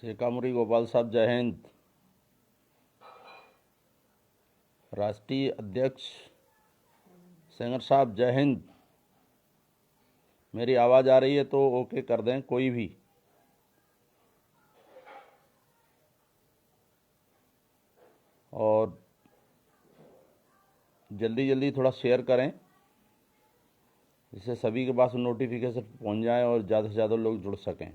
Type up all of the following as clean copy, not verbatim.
शेखामुरी गोपाल साहब जय हिंद। राष्ट्रीय अध्यक्ष सेंगर साहब जय हिंद। मेरी आवाज़ आ रही है तो ओके कर दें कोई भी। और जल्दी जल्दी थोड़ा शेयर करें जिससे सभी के पास नोटिफिकेशन पहुंच जाए और ज़्यादा से ज़्यादा लोग जुड़ सकें।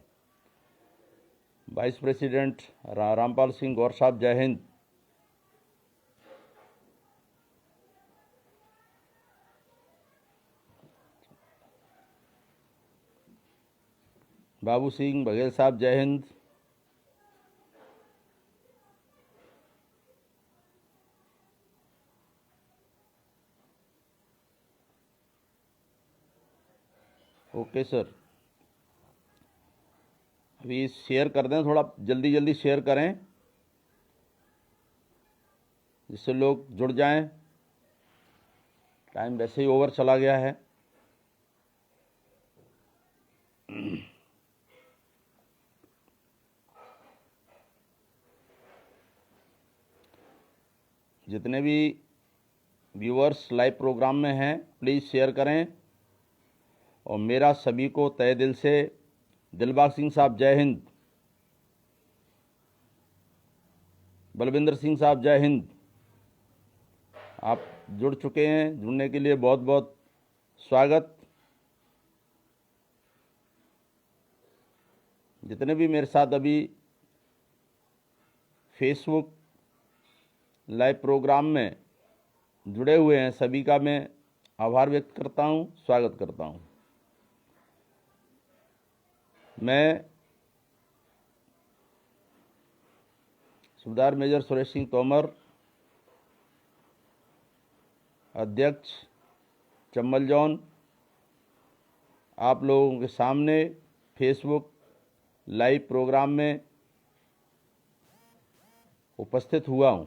वाइस प्रेसिडेंट रामपाल सिंह गौर साहब जय हिंद। बाबू सिंह बघेल साहब जय हिंद। ओके सर, अभी शेयर कर दें, थोड़ा जल्दी जल्दी शेयर करें जिससे लोग जुड़ जाएं। टाइम वैसे ही ओवर चला गया है। जितने भी व्यूअर्स लाइव प्रोग्राम में हैं प्लीज़ शेयर करें। और मेरा सभी को तहे दिल से दिलबाग सिंह साहब जय हिंद। बलविंदर सिंह साहब जय हिंद। आप जुड़ चुके हैं, जुड़ने के लिए बहुत बहुत स्वागत। जितने भी मेरे साथ अभी फेसबुक लाइव प्रोग्राम में जुड़े हुए हैं सभी का मैं आभार व्यक्त करता हूं, स्वागत करता हूं। मैं सूबेदार मेजर सुरेश सिंह तोमर, अध्यक्ष चंबल जोन, आप लोगों के सामने फेसबुक लाइव प्रोग्राम में उपस्थित हुआ हूं।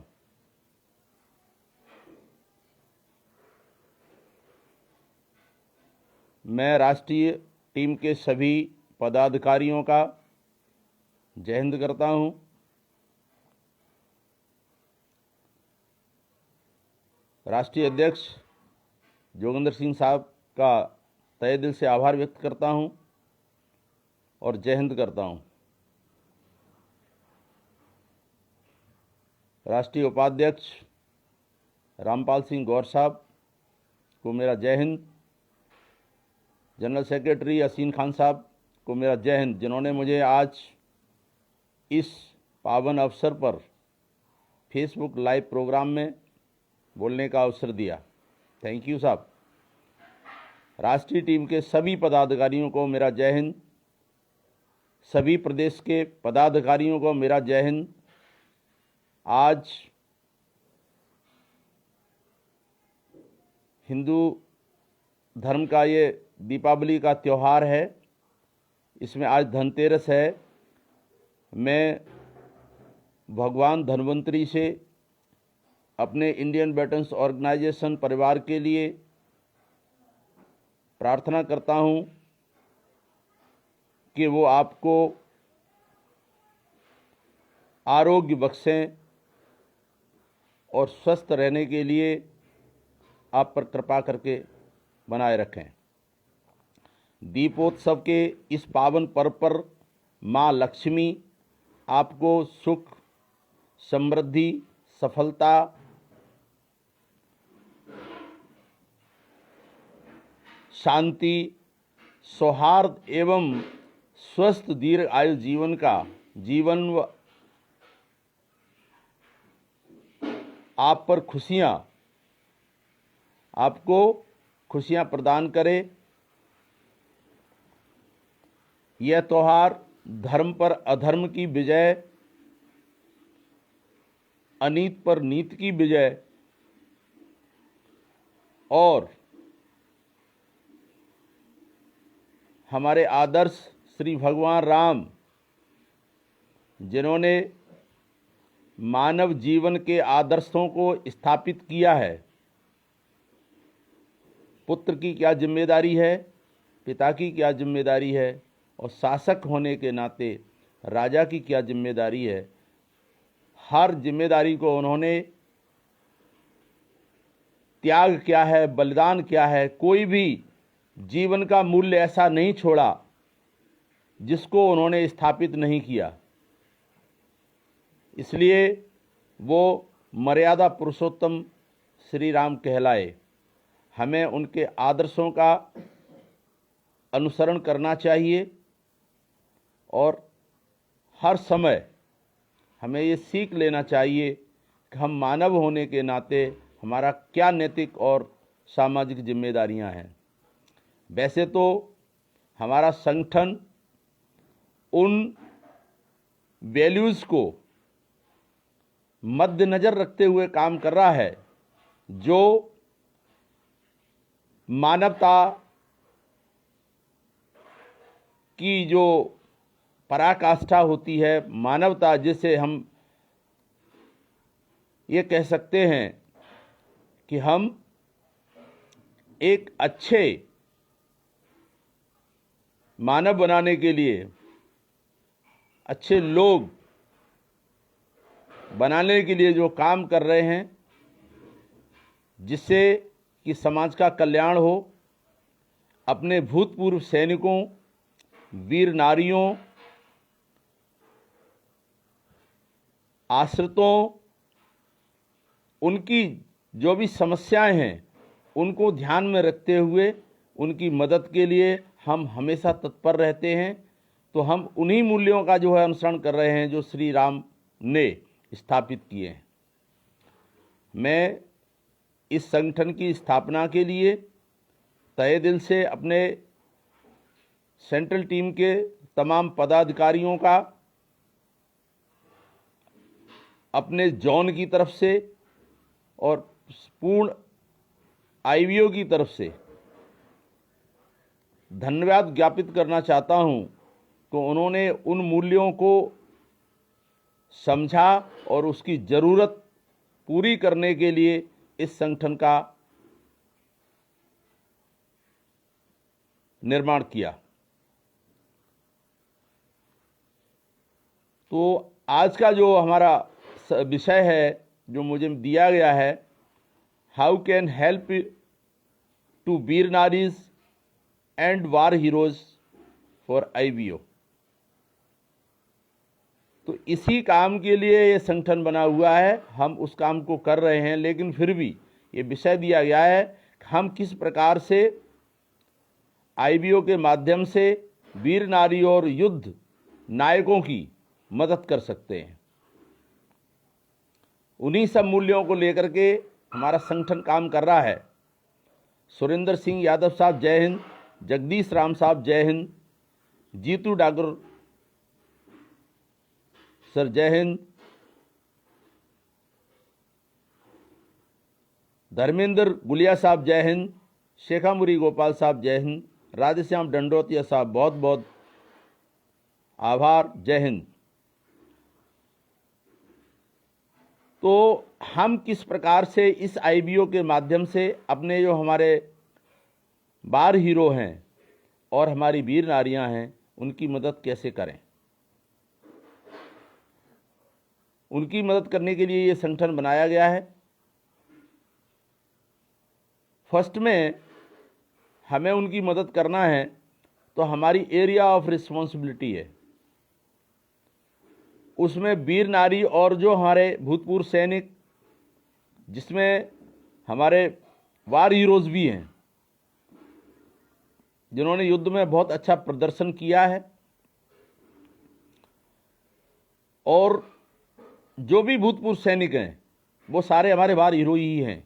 मैं राष्ट्रीय टीम के सभी पदाधिकारियों का जय हिंद करता हूं। राष्ट्रीय अध्यक्ष जोगिंदर सिंह साहब का तहे दिल से आभार व्यक्त करता हूं और जय हिंद करता हूं। राष्ट्रीय उपाध्यक्ष रामपाल सिंह गौर साहब को मेरा जय हिंद। जनरल सेक्रेटरी असीन खान साहब को मेरा जय हिंद, जिन्होंने मुझे आज इस पावन अवसर पर फेसबुक लाइव प्रोग्राम में बोलने का अवसर दिया। थैंक यू साहब। राष्ट्रीय टीम के सभी पदाधिकारियों को मेरा जय हिंद। सभी प्रदेश के पदाधिकारियों को मेरा जय हिंद। आज हिंदू धर्म का ये दीपावली का त्यौहार है। इसमें आज धनतेरस है। मैं भगवान धन्वंतरी से अपने इंडियन वेटरन्स ऑर्गेनाइजेशन परिवार के लिए प्रार्थना करता हूं कि वो आपको आरोग्य बख्शें और स्वस्थ रहने के लिए आप पर कृपा करके बनाए रखें। दीपोत्सव के इस पावन पर्व पर माँ लक्ष्मी आपको सुख, समृद्धि, सफलता, शांति, सौहार्द एवं स्वस्थ दीर्घ आयु जीवन व आप पर आपको खुशियां प्रदान करे। यह त्यौहार धर्म पर अधर्म की विजय, अनीत पर नीत की विजय और हमारे आदर्श श्री भगवान राम, जिन्होंने मानव जीवन के आदर्शों को स्थापित किया है। पुत्र की क्या जिम्मेदारी है, पिता की क्या जिम्मेदारी है, और शासक होने के नाते राजा की क्या जिम्मेदारी है, हर जिम्मेदारी को उन्होंने त्याग क्या है, बलिदान क्या है, कोई भी जीवन का मूल्य ऐसा नहीं छोड़ा जिसको उन्होंने स्थापित नहीं किया। इसलिए वो मर्यादा पुरुषोत्तम श्री राम कहलाए। हमें उनके आदर्शों का अनुसरण करना चाहिए और हर समय हमें ये सीख लेना चाहिए कि हम मानव होने के नाते हमारा क्या नैतिक और सामाजिक जिम्मेदारियां हैं। वैसे तो हमारा संगठन उन वैल्यूज़ को मद्देनज़र रखते हुए काम कर रहा है जो मानवता की जो पराकाष्ठा होती है, मानवता जिसे हम ये कह सकते हैं कि हम एक अच्छे मानव बनाने के लिए, अच्छे लोग बनाने के लिए जो काम कर रहे हैं, जिससे कि समाज का कल्याण हो, अपने भूतपूर्व सैनिकों, वीर नारियों, आश्रितों, उनकी जो भी समस्याएं हैं उनको ध्यान में रखते हुए उनकी मदद के लिए हम हमेशा तत्पर रहते हैं। तो हम उन्हीं मूल्यों का जो है अनुसरण कर रहे हैं जो श्री राम ने स्थापित किए हैं। मैं इस संगठन की स्थापना के लिए तहे दिल से अपने सेंट्रल टीम के तमाम पदाधिकारियों का, अपने जॉन की तरफ से और पूर्ण आईवीओ की तरफ से धन्यवाद ज्ञापित करना चाहता हूं कि उन्होंने उन मूल्यों को समझा और उसकी ज़रूरत पूरी करने के लिए इस संगठन का निर्माण किया। तो आज का जो हमारा विषय है जो मुझे दिया गया है, हाउ कैन हेल्प टू वीर नारीज and war heroes for IVO. तो इसी काम के लिए ये संगठन बना हुआ है, हम उस काम को कर रहे हैं। लेकिन फिर भी ये विषय दिया गया है कि हम किस प्रकार से आईवीओ के माध्यम से वीर नारी और युद्ध नायकों की मदद कर सकते हैं। उन्हीं सब मूल्यों को लेकर के हमारा संगठन काम कर रहा है। सुरेंद्र सिंह यादव साहब जय हिंद, जगदीश राम साहब जय हिंद, जीतू डागर सर जय हिंद, धर्मेंद्र गुलिया साहब जय हिंद, शेखामुरी गोपाल साहब जय हिंद, राधेश्याम डंडोतिया साहब बहुत बहुत आभार, जय हिंद। तो हम किस प्रकार से इस आईवीओ के माध्यम से अपने जो हमारे वार हीरो हैं और हमारी वीर नारियां हैं उनकी मदद कैसे करें, उनकी मदद करने के लिए ये संगठन बनाया गया है। फर्स्ट में हमें उनकी मदद करना है तो हमारी एरिया ऑफ रिस्पॉन्सिबिलिटी है, उसमें वीर नारी और जो हमारे भूतपूर्व सैनिक, जिसमें हमारे वार हीरोज़ भी हैं जिन्होंने युद्ध में बहुत अच्छा प्रदर्शन किया है, और जो भी भूतपूर्व सैनिक हैं वो सारे हमारे वार हीरो ही हैं।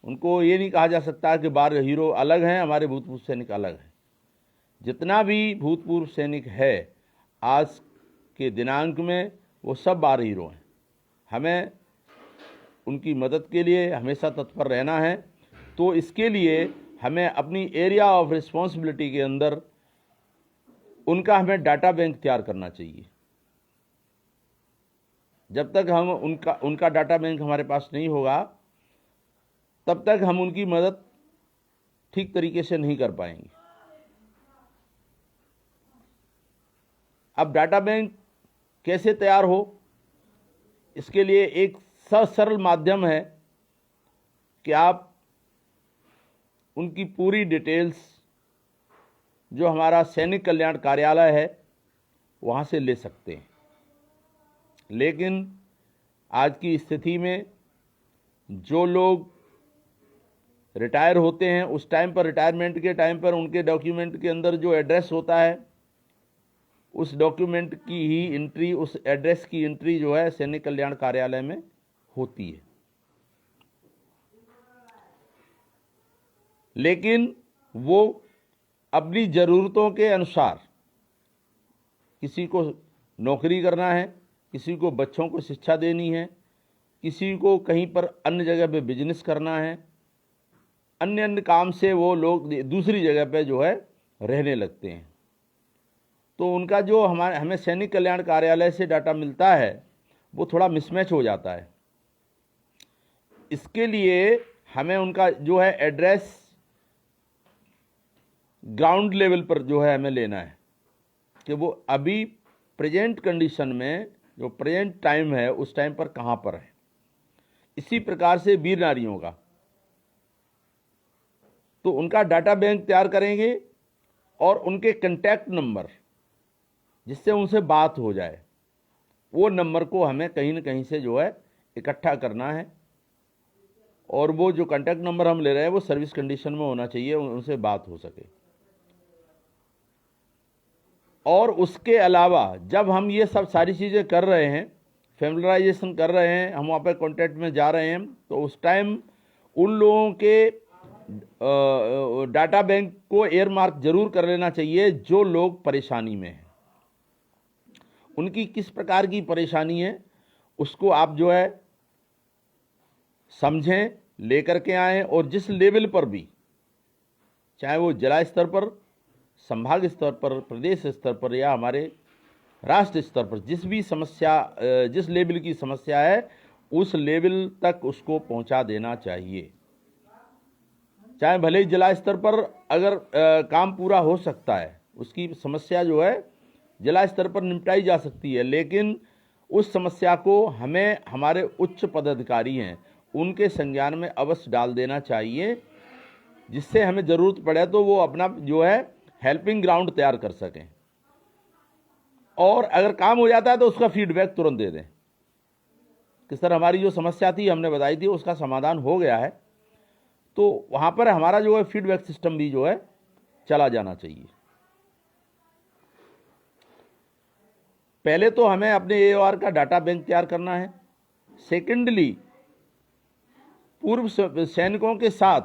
उनको ये नहीं कहा जा सकता कि वार हीरो अलग हैं, हमारे भूतपूर्व सैनिक अलग हैं। जितना भी भूतपूर्व सैनिक है आज के दिनांक में वो सब वार हीरो हैं। हमें उनकी मदद के लिए हमेशा तत्पर रहना है। तो इसके लिए हमें अपनी एरिया ऑफ रिस्पॉन्सिबिलिटी के अंदर उनका हमें डाटा बैंक तैयार करना चाहिए। जब तक हम उनका डाटा बैंक हमारे पास नहीं होगा तब तक हम उनकी मदद ठीक तरीके से नहीं कर पाएंगे। अब डाटा बैंक कैसे तैयार हो, इसके लिए एक सरल माध्यम है कि आप उनकी पूरी डिटेल्स जो हमारा सैनिक कल्याण कार्यालय है वहाँ से ले सकते हैं। लेकिन आज की स्थिति में जो लोग रिटायर होते हैं उस टाइम पर, रिटायरमेंट के टाइम पर उनके डॉक्यूमेंट के अंदर जो एड्रेस होता है उस डॉक्यूमेंट की ही एंट्री, उस एड्रेस की एंट्री जो है सैनिक कल्याण कार्यालय में होती है। लेकिन वो अपनी ज़रूरतों के अनुसार, किसी को नौकरी करना है, किसी को बच्चों को शिक्षा देनी है, किसी को कहीं पर अन्य जगह पे बिजनेस करना है, अन्य अन्य काम से वो लोग दूसरी जगह पे जो है रहने लगते हैं। तो उनका जो हमें सैनिक कल्याण कार्यालय से डाटा मिलता है वो थोड़ा मिसमैच हो जाता है। इसके लिए हमें उनका जो है एड्रेस ग्राउंड लेवल पर जो है हमें लेना है कि वो अभी प्रेजेंट कंडीशन में, जो प्रेजेंट टाइम है उस टाइम पर कहाँ पर है। इसी प्रकार से वीर नारियों का, तो उनका डाटा बैंक तैयार करेंगे और उनके कंटैक्ट नंबर, जिससे उनसे बात हो जाए, वो नंबर को हमें कहीं न कहीं से जो है इकट्ठा करना है। और वो जो कंटैक्ट नंबर हम ले रहे हैं वो सर्विस कंडीशन में होना चाहिए, उनसे बात हो सके। और उसके अलावा जब हम ये सब सारी चीज़ें कर रहे हैं, फैमिलराइजेशन कर रहे हैं, हम वहाँ पे कॉन्टैक्ट में जा रहे हैं, तो उस टाइम उन लोगों के डाटा बैंक को एयर मार्क जरूर कर लेना चाहिए जो लोग परेशानी में हैं। उनकी किस प्रकार की परेशानी है उसको आप जो है समझें, लेकर के आएँ, और जिस लेवल पर भी, चाहे वो जिला स्तर पर, संभाग स्तर पर, प्रदेश स्तर पर या हमारे राष्ट्र स्तर पर, जिस भी समस्या, जिस लेवल की समस्या है उस लेवल तक उसको पहुंचा देना चाहिए। चाहे भले ही जिला स्तर पर अगर काम पूरा हो सकता है, उसकी समस्या जो है जिला स्तर पर निपटाई जा सकती है, लेकिन उस समस्या को हमें हमारे उच्च पदाधिकारी हैं उनके संज्ञान में अवश्य डाल देना चाहिए, जिससे हमें ज़रूरत पड़े तो वो अपना जो है हेल्पिंग ग्राउंड तैयार कर सकें। और अगर काम हो जाता है तो उसका फीडबैक तुरंत दे दें कि सर हमारी जो समस्या थी हमने बताई थी उसका समाधान हो गया है। तो वहाँ पर हमारा जो है फीडबैक सिस्टम भी जो है चला जाना चाहिए। पहले तो हमें अपने AOR का डाटा बैंक तैयार करना है। सेकेंडली, पूर्व सैनिकों के साथ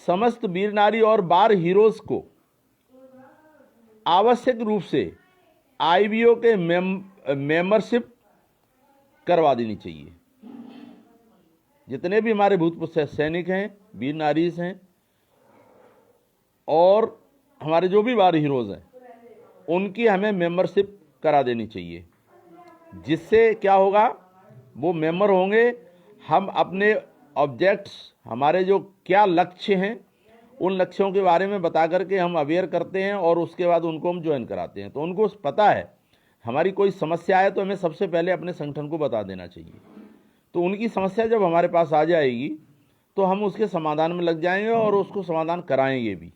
समस्त वीर नारी और बार हीरोज को आवश्यक रूप से IBO के मेंबरशिप करवा देनी चाहिए। जितने भी हमारे भूतपूर्व सैनिक हैं, वीर नारीज हैं और हमारे जो भी बार हीरोज हैं, उनकी हमें मेंबरशिप करा देनी चाहिए। जिससे क्या होगा, वो मेंबर होंगे, हम अपने ऑब्जेक्ट्स, हमारे जो क्या लक्ष्य हैं उन लक्ष्यों के बारे में बता करके हम अवेयर करते हैं और उसके बाद उनको हम ज्वाइन कराते हैं। तो उनको पता है हमारी कोई समस्या है तो हमें सबसे पहले अपने संगठन को बता देना चाहिए। तो उनकी समस्या जब हमारे पास आ जाएगी तो हम उसके समाधान में लग जाएंगे और उसको समाधान कराएंगे भी।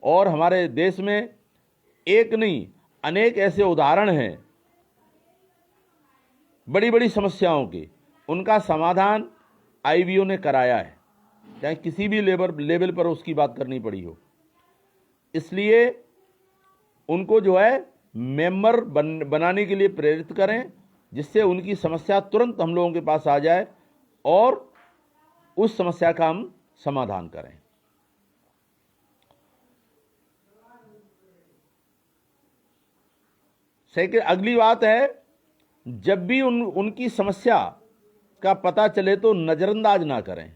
और हमारे देश में एक नहीं अनेक ऐसे उदाहरण हैं बड़ी बड़ी समस्याओं के, उनका समाधान IBO ने कराया है, चाहे किसी भी लेवल पर उसकी बात करनी पड़ी हो। इसलिए उनको जो है मेंबर बनाने के लिए प्रेरित करें, जिससे उनकी समस्या तुरंत हम लोगों के पास आ जाए और उस समस्या का हम समाधान करें। सेकंड, अगली बात है, जब भी उनकी समस्या का पता चले तो नज़रअंदाज ना करें।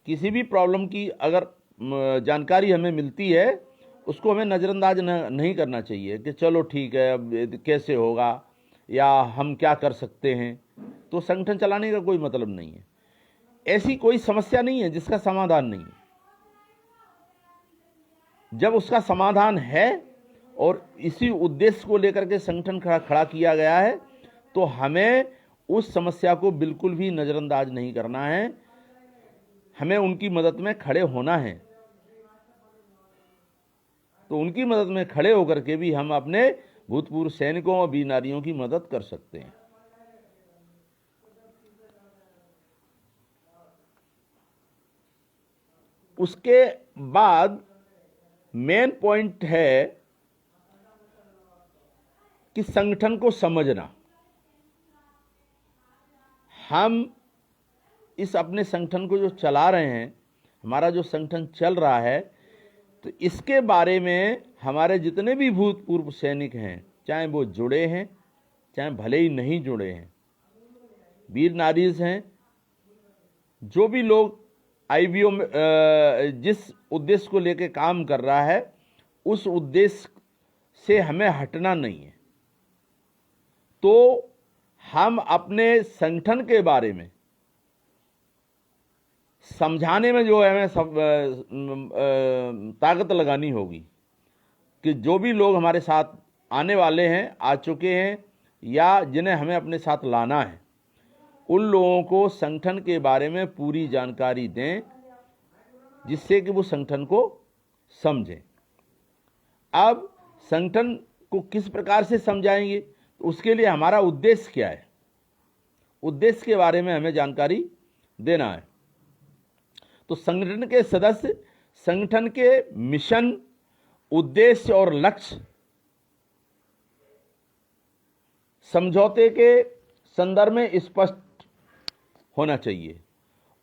किसी भी प्रॉब्लम की अगर जानकारी हमें मिलती है उसको हमें नज़रअंदाज नहीं करना चाहिए कि चलो ठीक है अब कैसे होगा या हम क्या कर सकते हैं। तो संगठन चलाने का कोई मतलब नहीं है। ऐसी कोई समस्या नहीं है जिसका समाधान नहीं है। जब उसका समाधान है और इसी उद्देश्य को लेकर के संगठन खड़ा किया गया है, तो हमें उस समस्या को बिल्कुल भी नज़रअंदाज नहीं करना है, हमें उनकी मदद में खड़े होना है। तो उनकी मदद में खड़े होकर के भी हम अपने भूतपूर्व सैनिकों और वीर नारियों की मदद कर सकते हैं। उसके बाद मेन पॉइंट है कि संगठन को समझना। हम इस अपने संगठन को जो चला रहे हैं, हमारा जो संगठन चल रहा है, तो इसके बारे में हमारे जितने भी भूतपूर्व सैनिक हैं, चाहे वो जुड़े हैं चाहे भले ही नहीं जुड़े हैं, वीर नारीज हैं, जो भी लोग आईवीओ में जिस उद्देश्य को लेकर काम कर रहा है, उस उद्देश्य से हमें हटना नहीं है। तो हम अपने संगठन के बारे में समझाने में जो है हमें ताकत लगानी होगी कि जो भी लोग हमारे साथ आने वाले हैं, आ चुके हैं, या जिन्हें हमें अपने साथ लाना है, उन लोगों को संगठन के बारे में पूरी जानकारी दें, जिससे कि वो संगठन को समझें। अब संगठन को किस प्रकार से समझाएंगे, तो उसके लिए हमारा उद्देश्य क्या है, उद्देश्य के बारे में हमें जानकारी देना है। तो संगठन के सदस्य संगठन के मिशन, उद्देश्य और लक्ष्य समझौते के संदर्भ में स्पष्ट होना चाहिए,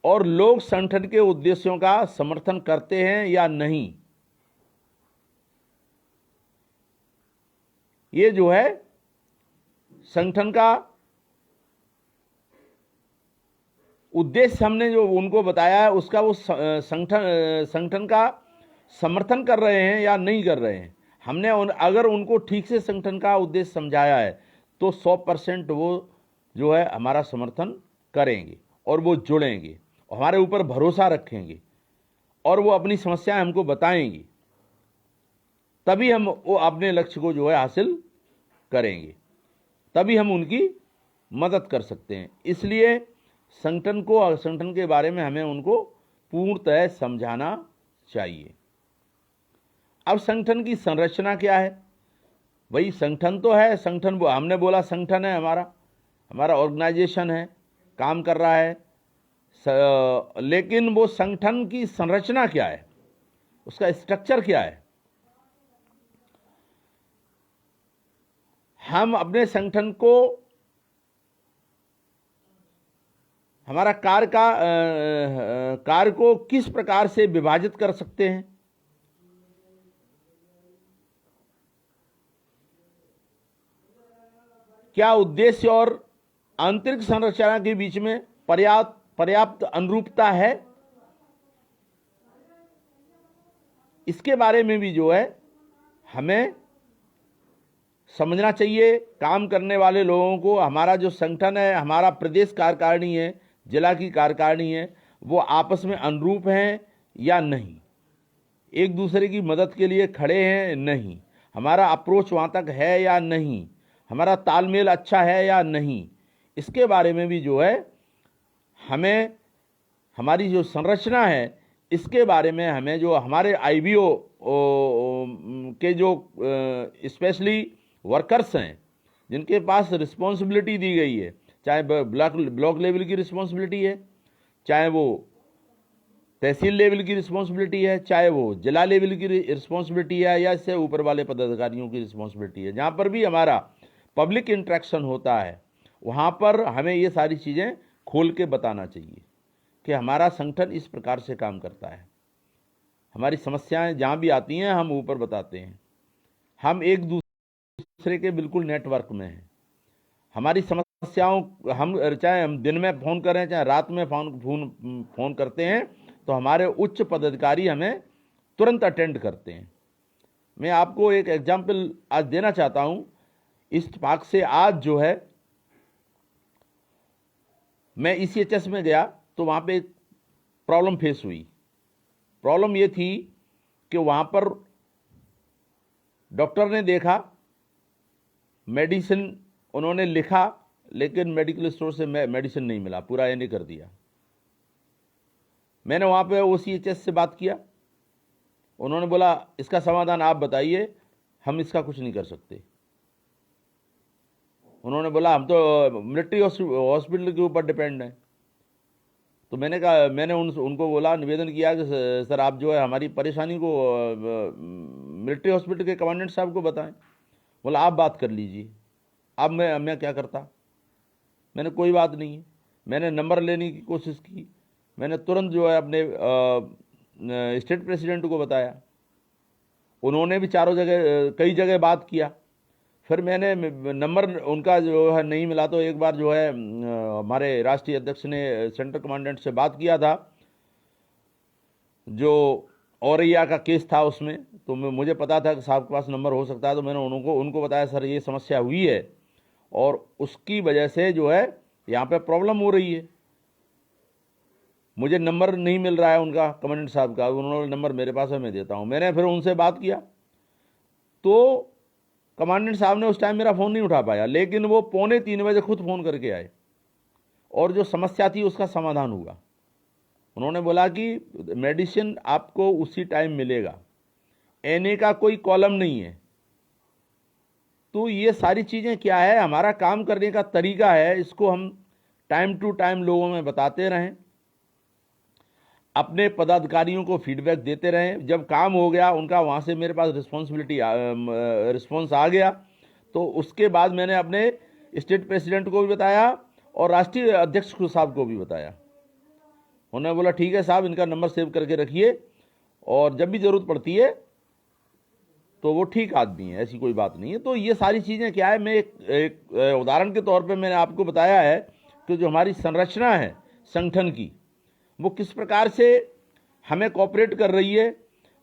और लोग संगठन के उद्देश्यों का समर्थन करते हैं या नहीं, ये जो है संगठन का उद्देश्य हमने जो उनको बताया है, उसका वो संगठन का समर्थन कर रहे हैं या नहीं कर रहे हैं। हमने अगर उनको ठीक से संगठन का उद्देश्य समझाया है, तो 100% वो जो है हमारा समर्थन करेंगे और वो जुड़ेंगे, हमारे ऊपर भरोसा रखेंगे, और वो अपनी समस्याएं हमको बताएंगी, तभी हम वो अपने लक्ष्य को जो है हासिल करेंगे, तभी हम उनकी मदद कर सकते हैं। इसलिए संगठन को और संगठन के बारे में हमें उनको पूर्णतः समझाना चाहिए। अब संगठन की संरचना क्या है? भाई संगठन तो है, संगठन हमने बोला संगठन है, हमारा ऑर्गेनाइजेशन है, काम कर रहा है, लेकिन वो संगठन की संरचना क्या है, उसका स्ट्रक्चर क्या है? हम अपने संगठन को हमारा कार्य को किस प्रकार से विभाजित कर सकते हैं? क्या उद्देश्य और आंतरिक संरचना के बीच में पर्याप्त अनुरूपता है? इसके बारे में भी जो है हमें समझना चाहिए। काम करने वाले लोगों को हमारा जो संगठन है, हमारा प्रदेश कार्यकारिणी है, जिला की कार्यकारिणी है, वो आपस में अनुरूप हैं या नहीं, एक दूसरे की मदद के लिए खड़े हैं नहीं, हमारा अप्रोच वहाँ तक है या नहीं, हमारा तालमेल अच्छा है या नहीं, इसके बारे में भी जो है हमें हमारी जो संरचना है, इसके बारे में हमें जो हमारे आईवीओ के जो स्पेशली वर्कर्स हैं, जिनके पास रिस्पॉन्सिबिलिटी दी गई है, चाहे ब्लॉक लेवल की रिस्पॉन्सिबिलिटी है, चाहे वो तहसील लेवल की रिस्पॉन्सिबिलिटी है, चाहे वो जिला लेवल की रिस्पॉन्सिबिलिटी है, या इससे ऊपर वाले पदाधिकारियों की रिस्पॉन्सिबिलिटी है, जहाँ पर भी हमारा पब्लिक इंटरेक्शन होता है, वहाँ पर हमें ये सारी चीज़ें खोल के बताना चाहिए कि हमारा संगठन इस प्रकार से काम करता है। हमारी समस्याएं जहाँ भी आती हैं हम ऊपर बताते हैं, हम एक दूसरे के बिल्कुल नेटवर्क में हैं। हमारी समस्याओं चाहे हम दिन में फ़ोन करें चाहे रात में फ़ोन करते हैं, तो हमारे उच्च पदाधिकारी हमें तुरंत अटेंड करते हैं। मैं आपको एक एग्जाम्पल आज देना चाहता हूँ। इत्तेफाक से आज जो है मैं ECHS में गया, तो वहाँ पे एक प्रॉब्लम फेस हुई। प्रॉब्लम ये थी कि वहाँ पर डॉक्टर ने देखा, मेडिसिन उन्होंने लिखा, लेकिन मेडिकल स्टोर से मेडिसिन नहीं मिला, पूरा एने कर दिया। मैंने वहाँ पे OCHS से बात किया, उन्होंने बोला इसका समाधान आप बताइए, हम इसका कुछ नहीं कर सकते। उन्होंने बोला हम तो मिलिट्री हॉस्पिटल के ऊपर डिपेंड हैं। तो मैंने कहा, मैंने उनको बोला, निवेदन किया कि सर आप जो है हमारी परेशानी को मिलिट्री हॉस्पिटल के कमांडेंट साहब को बताएं। बोला आप बात कर लीजिए। अब मैं क्या करता? मैंने कोई बात नहीं है, मैंने नंबर लेने की कोशिश की, मैंने तुरंत जो है अपने स्टेट प्रेसिडेंट को बताया, उन्होंने भी चारों जगह कई जगह बात किया। फिर मैंने नंबर उनका जो है नहीं मिला, तो एक बार जो है हमारे राष्ट्रीय अध्यक्ष ने सेंट्रल कमांडेंट से बात किया था, जो औरैया का केस था उसमें, तो मुझे पता था कि साहब के पास नंबर हो सकता है। तो मैंने उनको बताया सर ये समस्या हुई है और उसकी वजह से जो है यहाँ पे प्रॉब्लम हो रही है, मुझे नंबर नहीं मिल रहा है उनका, कमांडेंट साहब का। उन्होंने नंबर मेरे पास है, मैं देता हूँ। मैंने फिर उनसे बात किया, तो कमांडेंट साहब ने उस टाइम मेरा फ़ोन नहीं उठा पाया, लेकिन वो 2:45 बजे खुद फ़ोन करके आए और जो समस्या थी उसका समाधान हुआ। उन्होंने बोला कि मेडिसिन आपको उसी टाइम मिलेगा, एने का कोई कॉलम नहीं है। तो ये सारी चीज़ें क्या है, हमारा काम करने का तरीका है, इसको हम टाइम टू टाइम लोगों में बताते रहें, अपने पदाधिकारियों को फीडबैक देते रहें। जब काम हो गया उनका, वहाँ से मेरे पास रिस्पॉन्स आ गया, तो उसके बाद मैंने अपने स्टेट प्रेसिडेंट को भी बताया और राष्ट्रीय अध्यक्ष साहब को भी बताया। उन्होंने बोला ठीक है साहब, इनका नंबर सेव करके रखिए और जब भी ज़रूरत पड़ती है तो वो ठीक आदमी है, ऐसी कोई बात नहीं है। तो ये सारी चीज़ें क्या है, मैं एक उदाहरण के तौर पे मैंने आपको बताया है कि जो हमारी संरचना है संगठन की, वो किस प्रकार से हमें कोऑपरेट कर रही है,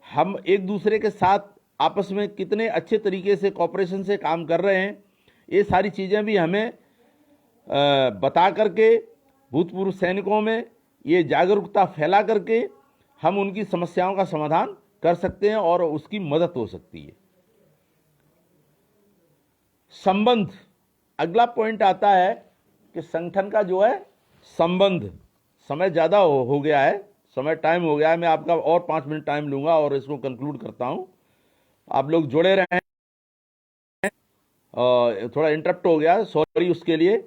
हम एक दूसरे के साथ आपस में कितने अच्छे तरीके से कोऑपरेशन से काम कर रहे हैं। ये सारी चीज़ें भी हमें बता करके, भूतपूर्व सैनिकों में ये जागरूकता फैला करके हम उनकी समस्याओं का समाधान कर सकते हैं और उसकी मदद हो सकती है। संबंध, अगला पॉइंट आता है कि संगठन का जो है संबंध। समय ज़्यादा हो गया है, समय टाइम हो गया है, मैं आपका और 5 मिनट टाइम लूँगा और इसको कंक्लूड करता हूँ। आप लोग जुड़े रहें, थोड़ा इंटरप्ट हो गया, सॉरी उसके लिए।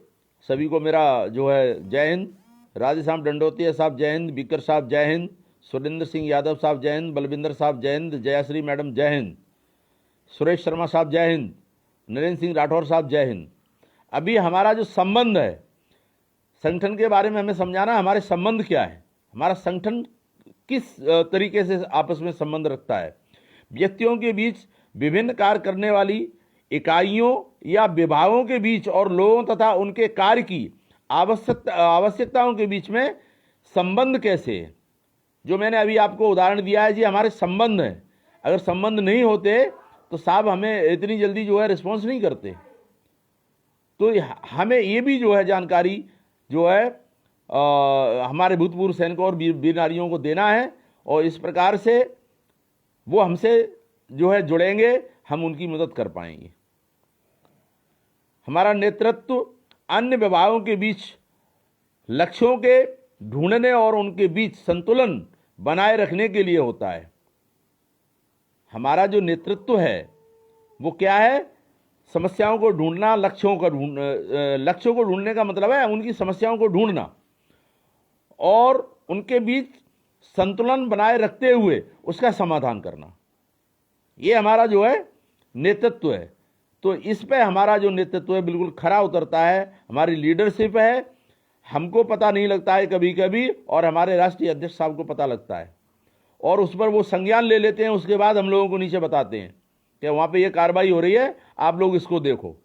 सभी को मेरा जो है जय हिंद। राधेश्याम दंडोतिया साहब जय हिंद, बीकर साहब जय हिंद, सुरेंद्र सिंह यादव साहब जय हिंद, बलविंदर साहब जय हिंद, जयाश्री मैडम जय हिंद, सुरेश शर्मा साहब जय हिंद, नरेंद्र सिंह राठौर साहब जय हिंद। अभी हमारा जो संबंध है संगठन के बारे में हमें समझाना, हमारे संबंध क्या है, हमारा संगठन किस तरीके से आपस में संबंध रखता है। व्यक्तियों के बीच, विभिन्न कार्य करने वाली इकाइयों या विभागों के बीच और लोगों तथा उनके कार्य की आवश्यकताओं के बीच में संबंध कैसे है, जो मैंने अभी आपको उदाहरण दिया है जी, हमारे संबंध हैं। अगर संबंध नहीं होते तो साहब हमें इतनी जल्दी जो है रिस्पॉन्स नहीं करते। तो हमें ये भी जो है जानकारी जो है हमारे भूतपूर्व सैनिकों और वीर नारियों को देना है, और इस प्रकार से वो हमसे जो है जुड़ेंगे, हम उनकी मदद कर पाएंगे। हमारा नेतृत्व अन्य विभागों के बीच लक्ष्यों के ढूंढने और उनके बीच संतुलन बनाए रखने के लिए होता है। हमारा जो नेतृत्व है वो क्या है, समस्याओं को ढूंढना, लक्ष्यों को ढूंढने का मतलब है उनकी समस्याओं को ढूंढना और उनके बीच संतुलन बनाए रखते हुए उसका समाधान करना। ये हमारा जो है नेतृत्व है। तो इस पे हमारा जो नेतृत्व है बिल्कुल खरा उतरता है, हमारी लीडरशिप है। हमको पता नहीं लगता है कभी कभी, और हमारे राष्ट्रीय अध्यक्ष साहब को पता लगता है और उस पर वो संज्ञान ले लेते हैं। उसके बाद हम लोगों को नीचे बताते हैं कि वहाँ पे ये कार्रवाई हो रही है, आप लोग इसको देखो।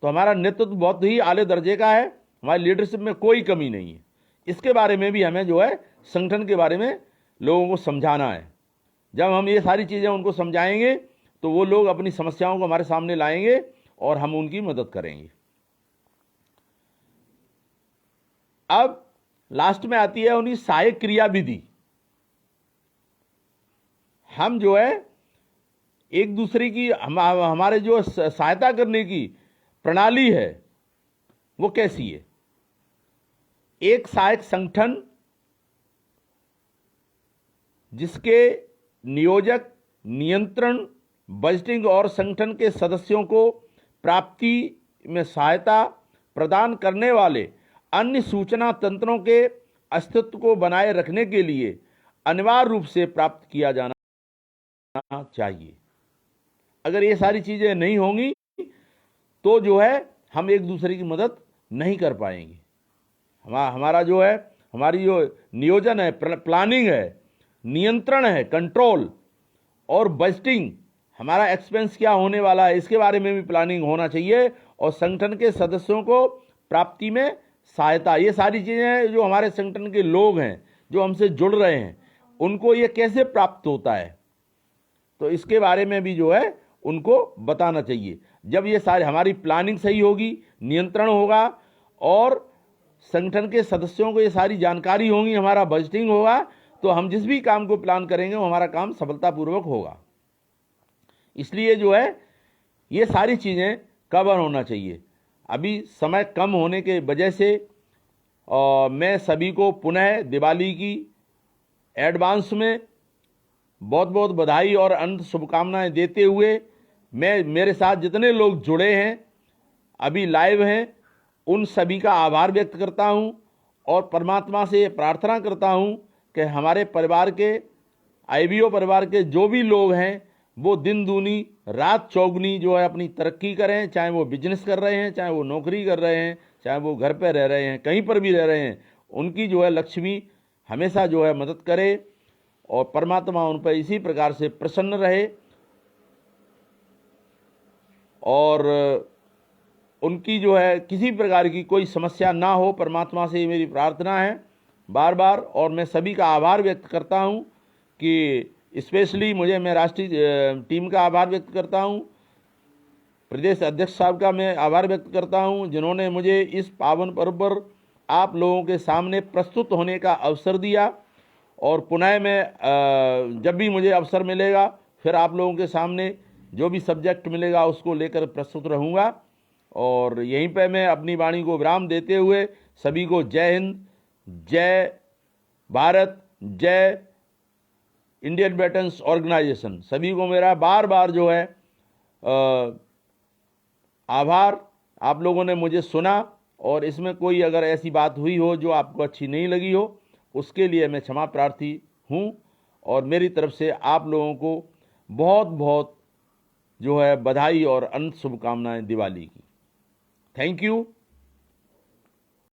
तो हमारा नेतृत्व बहुत ही आले दर्जे का है, हमारी लीडरशिप में कोई कमी नहीं है। इसके बारे में भी हमें जो है संगठन के बारे में लोगों को समझाना है। जब हम ये सारी चीज़ें उनको समझाएंगे तो वो लोग अपनी समस्याओं को हमारे सामने लाएंगे और हम उनकी मदद करेंगे। अब लास्ट में आती है उनकी सहायक क्रिया विधि। हम जो है एक दूसरे की हमारे जो सहायता करने की प्रणाली है वो कैसी है। एक सहायक संगठन जिसके नियोजक, नियंत्रण, बजटिंग और संगठन के सदस्यों को प्राप्ति में सहायता प्रदान करने वाले अन्य सूचना तंत्रों के अस्तित्व को बनाए रखने के लिए अनिवार्य रूप से प्राप्त किया जाना चाहिए। अगर ये सारी चीजें नहीं होंगी तो जो है हम एक दूसरे की मदद नहीं कर पाएंगे। हमारा जो है, हमारी जो नियोजन है, प्लानिंग है, नियंत्रण है, कंट्रोल और बजटिंग, हमारा एक्सपेंस क्या होने वाला है इसके बारे में भी प्लानिंग होना चाहिए। और संगठन के सदस्यों को प्राप्ति में सहायता, ये सारी चीजें जो हमारे संगठन के लोग हैं जो हमसे जुड़ रहे हैं उनको ये कैसे प्राप्त होता है, तो इसके बारे में भी जो है उनको बताना चाहिए। जब ये सारी हमारी प्लानिंग सही होगी, नियंत्रण होगा और संगठन के सदस्यों को ये सारी जानकारी होगी, हमारा बजटिंग होगा, तो हम जिस भी काम को प्लान करेंगे वो हमारा काम सफलतापूर्वक होगा। इसलिए जो है ये सारी चीज़ें कवर होना चाहिए। अभी समय कम होने के वजह से मैं सभी को पुनः दिवाली की एडवांस में बहुत बहुत बधाई और अनंत शुभकामनाएं देते हुए मैं, मेरे साथ जितने लोग जुड़े हैं अभी लाइव हैं, उन सभी का आभार व्यक्त करता हूं और परमात्मा से प्रार्थना करता हूं कि हमारे परिवार के, आईबीओ परिवार के जो भी लोग हैं वो दिन दूनी रात चौगुनी जो है अपनी तरक्की करें, चाहे वो बिजनेस कर रहे हैं, चाहे वो नौकरी कर रहे हैं, चाहे वो घर पर रह रहे हैं, कहीं पर भी रह रहे हैं, उनकी जो है लक्ष्मी हमेशा जो है मदद करे और परमात्मा उन पर इसी प्रकार से प्रसन्न रहे और उनकी जो है किसी प्रकार की कोई समस्या ना हो। परमात्मा से मेरी प्रार्थना है बार बार। और मैं सभी का आभार व्यक्त करता हूं कि स्पेशली मैं राष्ट्रीय टीम का आभार व्यक्त करता हूं, प्रदेश अध्यक्ष साहब का मैं आभार व्यक्त करता हूं जिन्होंने मुझे इस पावन पर्व पर आप लोगों के सामने प्रस्तुत होने का अवसर दिया। और पुनः मैं जब भी मुझे अवसर मिलेगा फिर आप लोगों के सामने जो भी सब्जेक्ट मिलेगा उसको लेकर प्रस्तुत रहूँगा। और यहीं पे मैं अपनी वाणी को विराम देते हुए सभी को जय हिंद, जय भारत, जय इंडियन वेटरन्स ऑर्गेनाइजेशन, सभी को मेरा बार बार जो है आभार। आप लोगों ने मुझे सुना और इसमें कोई अगर ऐसी बात हुई हो जो आपको अच्छी नहीं लगी हो उसके लिए मैं क्षमा प्रार्थी हूँ। और मेरी तरफ से आप लोगों को बहुत बहुत जो है बधाई और अनंत शुभकामनाएं दिवाली की। Thank you.